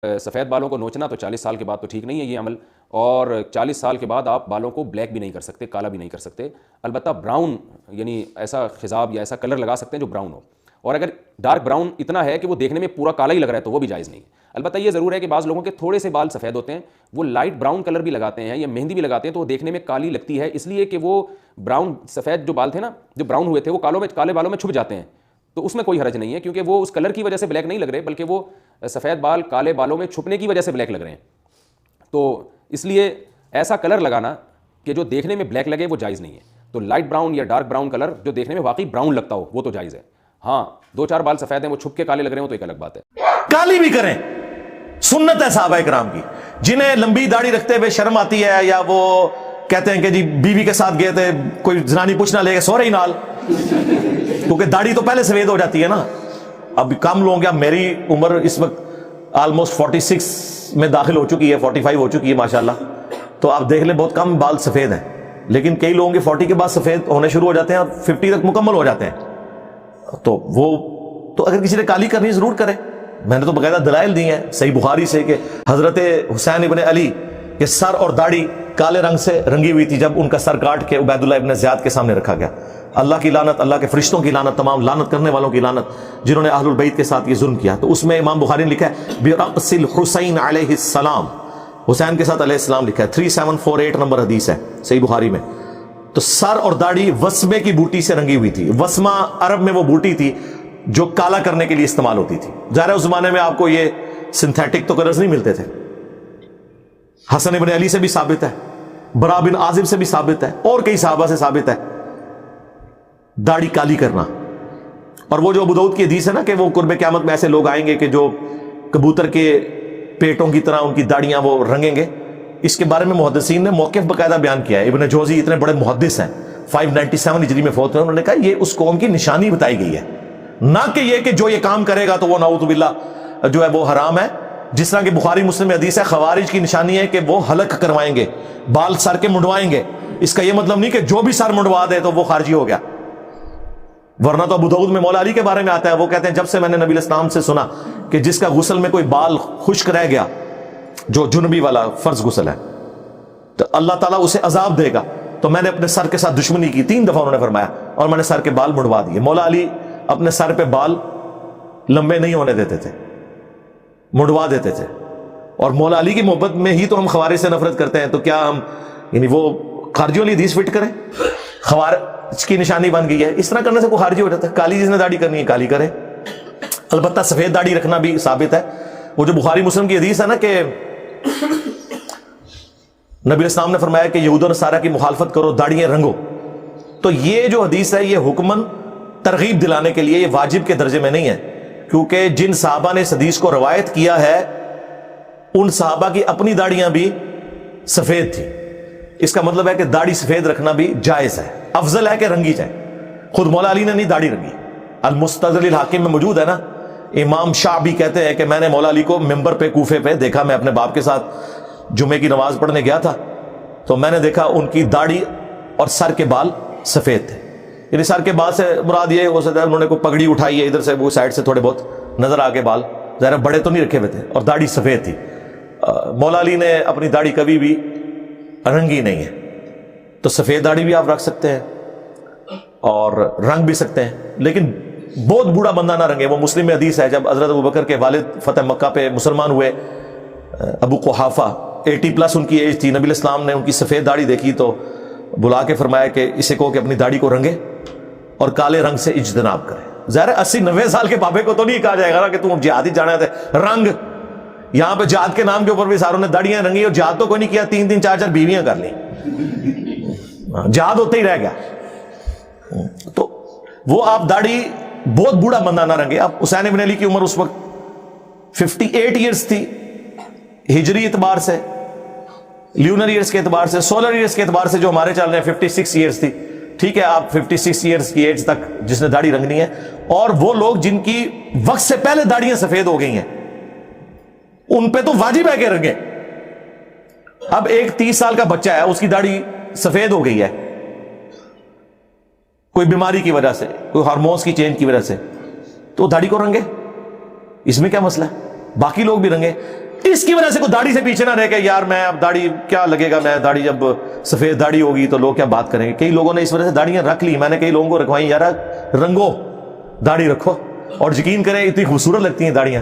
سفید بالوں کو نوچنا تو 40 سال کے بعد تو ٹھیک نہیں ہے یہ عمل، اور 40 سال کے بعد آپ بالوں کو بلیک بھی نہیں کر سکتے، کالا بھی نہیں کر سکتے، البتہ براؤن یعنی ایسا خضاب یا ایسا کلر لگا سکتے ہیں جو براؤن ہو، اور اگر ڈارک براؤن اتنا ہے کہ وہ دیکھنے میں پورا کالا ہی لگ رہا ہے تو وہ بھی جائز نہیں ہے۔ البتہ یہ ضرور ہے کہ بعض لوگوں کے تھوڑے سے بال سفید ہوتے ہیں، وہ لائٹ براؤن کلر بھی لگاتے ہیں یا مہندی بھی لگاتے ہیں تو وہ دیکھنے میں کالی لگتی ہے، اس لیے کہ وہ براؤن سفید جو بال تھے نا، جو براؤن ہوئے تھے وہ کالے بالوں میں چھپ جاتے ہیں، تو اس میں کوئی حرج نہیں ہے کیونکہ وہ اس کلر کی وجہ سے بلیک نہیں لگ رہے بلکہ وہ سفید بال کالے بالوں میں چھپنے کی وجہ سے بلیک لگ رہے ہیں، تو اس لیے ایسا کلر لگانا کہ جو دیکھنے میں بلیک لگے وہ جائز نہیں ہے۔ تو لائٹ براؤن یا ڈارک براؤن کلر جو دیکھنے میں واقعی براؤن لگتا ہو وہ تو جائز ہے، ہاں 2-4 بال سفید ہیں وہ چھپ کے کالے لگ رہے ہوں تو ایک الگ بات ہے۔ کالی بھی کریں، سنت ہے صحابہ کرام کی۔ جنہیں لمبی داڑھی رکھتے ہوئے شرم آتی ہے یا وہ کہتے ہیں کہ جی بیوی کے ساتھ گئے تھے کوئی زنانی پوچھ نہ لے گا، سو رہی نال، کیونکہ داڑھی تو پہلے سفید ہو جاتی ہے نا۔ اب کم لوگ، یا میری عمر اس وقت آلموسٹ 46 میں داخل ہو چکی ہے، 45 ہو چکی ہے ماشاءاللہ، تو آپ دیکھ لیں بہت کم بال سفید ہیں، لیکن کئی لوگوں کے 40 کے بعد سفید ہونے شروع ہو جاتے ہیں اور 50 تک مکمل ہو جاتے ہیں۔ تو اگر کسی نے کالی کرنی ضرور کرے، میں نے تو باقاعدہ دلائل دی ہیں صحیح بخاری سے کہ حضرت حسین ابن علی کے سر اور داڑھی کالے رنگ سے رنگی ہوئی تھی جب ان کا سر کاٹ کے عبید اللہ ابن زیاد کے سامنے رکھا گیا۔ اللہ کی لعنت، اللہ کے فرشتوں کی لعنت، تمام لعنت کرنے والوں کی لعنت جنہوں نے اہل البیت کے ساتھ یہ ظلم کیا۔ تو اس میں امام بخاری نے لکھا ہے برأس الحسین علیہ السلام، حسین کے ساتھ علیہ السلام لکھا ہے، 3748 نمبر حدیث ہے صحیح بخاری میں۔ تو سر اور داڑھی وسمے کی بوٹی سے رنگی ہوئی تھی۔ وسمہ عرب میں وہ بوٹی تھی جو کالا کرنے کے لیے استعمال ہوتی تھی۔ ظاہر ہے اس زمانے میں آپ کو یہ سنتھیٹک تو کلرز نہیں ملتے تھے۔ حسن ابن علی سے بھی ثابت ہے، برا بن عازب سے بھی ثابت ہے، اور کئی صحابہ سے ثابت ہے داڑھی کالی کرنا۔ اور وہ جو ابو داؤد کی حدیث ہے نا کہ وہ قرب قیامت میں ایسے لوگ آئیں گے کہ جو کبوتر کے پیٹوں کی طرح ان کی داڑیاں وہ رنگیں گے، اس کے بارے میں محدثین نے موقف باقاعدہ بیان کیا ہے۔ ابن جوزی اتنے بڑے محدث ہیں، 597 ہجری میں فوت ہوئے، انہوں نے کہا یہ اس قوم کی نشانی بتائی گئی ہے، نہ کہ یہ کہ جو یہ کام کرے گا تو وہ نعوذ باللہ جو ہے وہ حرام ہے۔ جس طرح کہ بخاری مسلم میں حدیث ہے خوارج کی نشانی ہے کہ وہ حلق کروائیں گے، بال سر کے منڈوائیں گے۔ اس کا یہ مطلب نہیں کہ جو بھی سر منڈوا دے تو وہ خارجی ہو گیا، ورنہ تو ابو داؤد میں مولا علی کے بارے میں آتا ہے، وہ کہتے ہیں جب سے میں نے نبی علیہ السلام سے سنا کہ جس کا غسل میں کوئی بال خشک رہ گیا، جو جنبی والا فرض غسل ہے، تو اللہ تعالیٰ اسے عذاب دے گا، تو میں نے اپنے سر کے ساتھ دشمنی کی، 3 دفعہ انہوں نے فرمایا، اور میں نے سر کے بال منڈوا دیے۔ مولا علی اپنے سر پہ بال لمبے نہیں ہونے دیتے تھے، منڈوا دیتے تھے، اور مولا علی کی محبت میں ہی تو ہم خوارج سے نفرت کرتے ہیں، تو کیا ہم یعنی وہ خارجیوں والی حدیث فٹ کریں؟ خوارج کی نشانی بن گئی ہے، اس طرح کرنے سے کوئی خارجی ہو جاتا ہے۔ کالی جس نے داڑھی کرنی ہے کالی کرے، البتہ سفید داڑھی رکھنا بھی ثابت ہے۔ وہ جو بخاری مسلم کی حدیث ہے نا کہ نبی علیہ السلام نے فرمایا کہ یہود و نصارہ کی مخالفت کرو، داڑیاں رنگو، تو یہ جو حدیث ہے یہ حکمن ترغیب دلانے کے لیے، یہ واجب کے درجے میں نہیں ہے، کیونکہ جن صحابہ نے اس حدیث کو روایت کیا ہے ان صحابہ کی اپنی داڑیاں بھی سفید تھی۔ اس کا مطلب ہے کہ داڑھی سفید رکھنا بھی جائز ہے، افضل ہے کہ رنگی جائے۔ خود مولا علی نے نہیں داڑھی رنگی، المستدرک الحاکم میں موجود ہے نا، امام شعبی کہتے ہیں کہ میں نے مولا علی کو ممبر پہ کوفے پہ دیکھا، میں اپنے باپ کے ساتھ جمعے کی نماز پڑھنے گیا تھا، تو میں نے دیکھا ان کی داڑھی اور سر کے بال سفید تھے۔ یعنی سر کے بال سے مراد یہ ہو سکتا ہے انہوں نے کوئی پگڑی اٹھائی ہے ادھر سے، وہ سائڈ سے تھوڑے بہت نظر آ کے بال، ظاہر بڑے تو نہیں رکھے ہوئے تھے، اور داڑھی سفید تھی۔ مولا علی نے اپنی داڑھی کبھی بھی رنگی نہیں ہے، تو سفید داڑھی بھی آپ رکھ سکتے ہیں اور رنگ بھی سکتے ہیں، لیکن بہت بوڑھا بندہ نہ رنگے۔ وہ مسلم میں حدیث ہے جب حضرت ابوبکر کے والد فتح مکہ پہ مسلمان ہوئے، ابو قحافہ 80+ ان کی ایج تھی، نبی علیہ السلام نے ان کی سفید داڑھی دیکھی تو بلا کے فرمایا کہ اسے کہو کہ اپنی داڑھی کو رنگے اور کالے رنگ سے اجتناب کرے۔ ظاہر 80-90 سال کے بابے کو تو نہیں کہا جائے گا کہ تم جہاد ہی جانا ہے رنگ، یہاں پہ جہاد کے نام کے اوپر بھی ساروں نے داڑیاں رنگی اور جہاد تو کوئی نہیں کیا، 3-3 4-4 بیویاں کر لیں، جہاد ہوتے ہی رہ گیا۔ تو وہ آپ داڑھی بہت بوڑھا بندہ نہ رنگے۔ اب حسین ابن علی کی عمر اس وقت 58 ایئرز تھی ہجری اعتبار سے، لیونر ایئرز کے اعتبار سے، سولر ایئرز کے اعتبار سے جو ہمارے چل رہے ہیں 56 ایئرز تھی۔ ٹھیک ہے، آپ 56 ایئرز کی ایج تک جس نے داڑھی رنگنی ہے، اور وہ لوگ جن کی وقت سے پہلے داڑیاں سفید ہو گئی ہیں ان پہ تو واجب ہے کہ رنگیں۔ اب ایک 30 سال کا بچہ ہے، اس کی داڑھی سفید ہو گئی ہے کوئی بیماری کی وجہ سے، کوئی ہارمونز کی چینج کی وجہ سے، تو داڑھی کو رنگے، اس میں کیا مسئلہ ہے؟ باقی لوگ بھی رنگے۔ اس کی وجہ سے کوئی داڑھی سے پیچھے نہ رہ کے یار میں اب داڑھی کیا لگے گا, میں داڑھی جب سفید داڑھی ہوگی تو لوگ کیا بات کریں گے. کئی لوگوں نے اس وجہ سے داڑیاں رکھ لی, میں نے کئی لوگوں کو رکھوائی, یار رنگو داڑھی رکھو, اور یقین کریں اتنی خوبصورت لگتی ہیں داڑیاں.